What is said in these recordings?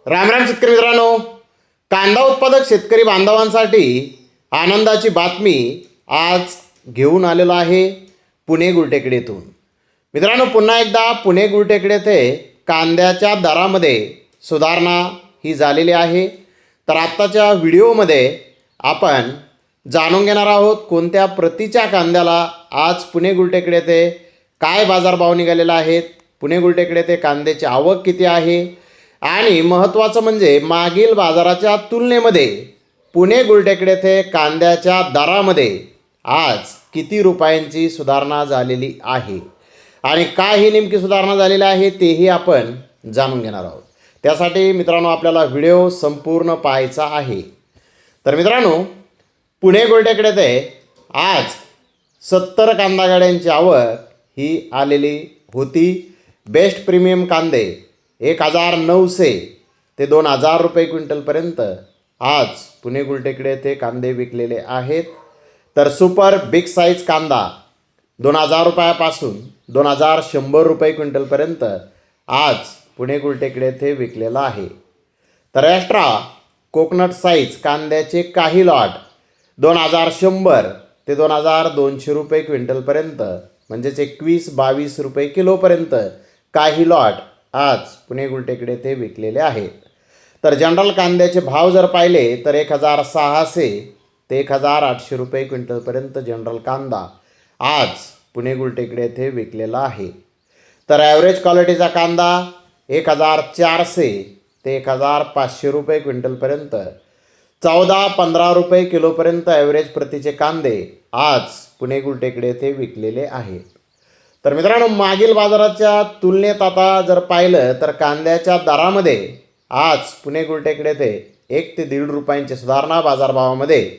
राम राम शेतकरी मित्रांनो, कांदा उत्पादक शेतकरी बांधवांसाठी आनंदाची बातमी आज घेऊन आलेलो आहे पुणे गुलटेकडी येथून। मित्रांनो, पुन्हा एकदा पुणे गुलटेकडी येथे कांद्याच्या दरामध्ये सुधारणा ही झालेली आहे। तर आत्ताच्या व्हिडिओमध्ये आपण जाणून घेणार आहोत कोणत्या प्रतीच्या कांद्याला आज पुणे गुलटेकडी येथे काय बाजारभाव निघालेला आहे, पुणे गुलटेकडी येथे कांद्याची आवक किती आहे आणि महत्त्वाचं म्हणजे मागील बाजाराच्या तुलनेमध्ये पुणे गुलटेकडी येथे कांद्याच्या दरामध्ये आज किती रुपयांची सुधारणा झालेली आहे आणि काय ही नेमकी सुधारणा झालेली आहे तेही आपण जाणून घेणार आहोत। त्यासाठी मित्रांनो आपल्याला व्हिडिओ संपूर्ण पाहायचा आहे। तर मित्रांनो, पुणे गुलटेकडी येथे आज 70 कांदा गाड्यांची आवक ही आलेली होती। बेस्ट प्रीमियम कांदे 1900 ते 2000 रुपये क्विंटलपर्यंत आज पुणे गुलटेकडी येथे कांदे विकलेले आहेत। तर सुपर बिग साईज कांदा 2000 रुपयापासून 2100 रुपये क्विंटलपर्यंत आज पुणे गुलटेकडी येथे विकलेला आहे। तर एक्स्ट्रा कोकोनट साईज कांद्याचे काही लॉट 2100 ते 2200 रुपये क्विंटलपर्यंत म्हणजेच 21-22 रुपये किलोपर्यंत काही लॉट आज पुणे गुलटेकडी येथे विकलेले आहेत। तर जनरल कांद्याचे भाव जर पाहिले तर 1600 ते 1800 रुपये क्विंटलपर्यंत जनरल कांदा आज पुणे गुलटेकडी येथे विकलेला आहे। तर ॲव्हरेज क्वालिटीचा कांदा 1400 ते 1500 रुपये क्विंटलपर्यंत 14-15 रुपये किलोपर्यंत ॲव्हरेज प्रतीचे कांदे आज पुणे गुलटेकडी येथे विकलेले आहेत। तर मित्रांनो, मागील बाजाराच्या तुलनेत आता जर पाहिलं तर कांद्याच्या दरामध्ये आज पुणे गुलटेकडी येथे 1 ते 1.5 रुपयांची सुधारणा बाजारभावामध्ये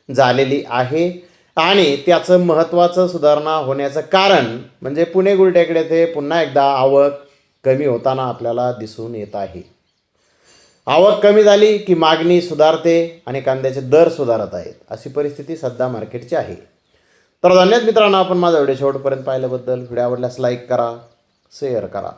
झालेली आहे आणि त्याचं महत्त्वाचं सुधारणा होण्याचं कारण म्हणजे पुणे गुलटेकडी येथे पुन्हा एकदा आवक कमी होताना आपल्याला दिसून येत आहे। आवक कमी झाली की मागणी सुधारते आणि कांद्याचे दर सुधारत आहेत, अशी परिस्थिती सध्या मार्केटची आहे। तर धन्यवाद मित्रांनो, आपण माझा व्हिडिओ शेवटपर्यंत पाहिल्याबद्दल। व्हिडिओ आवडल्यास लाईक करा, शेअर करा।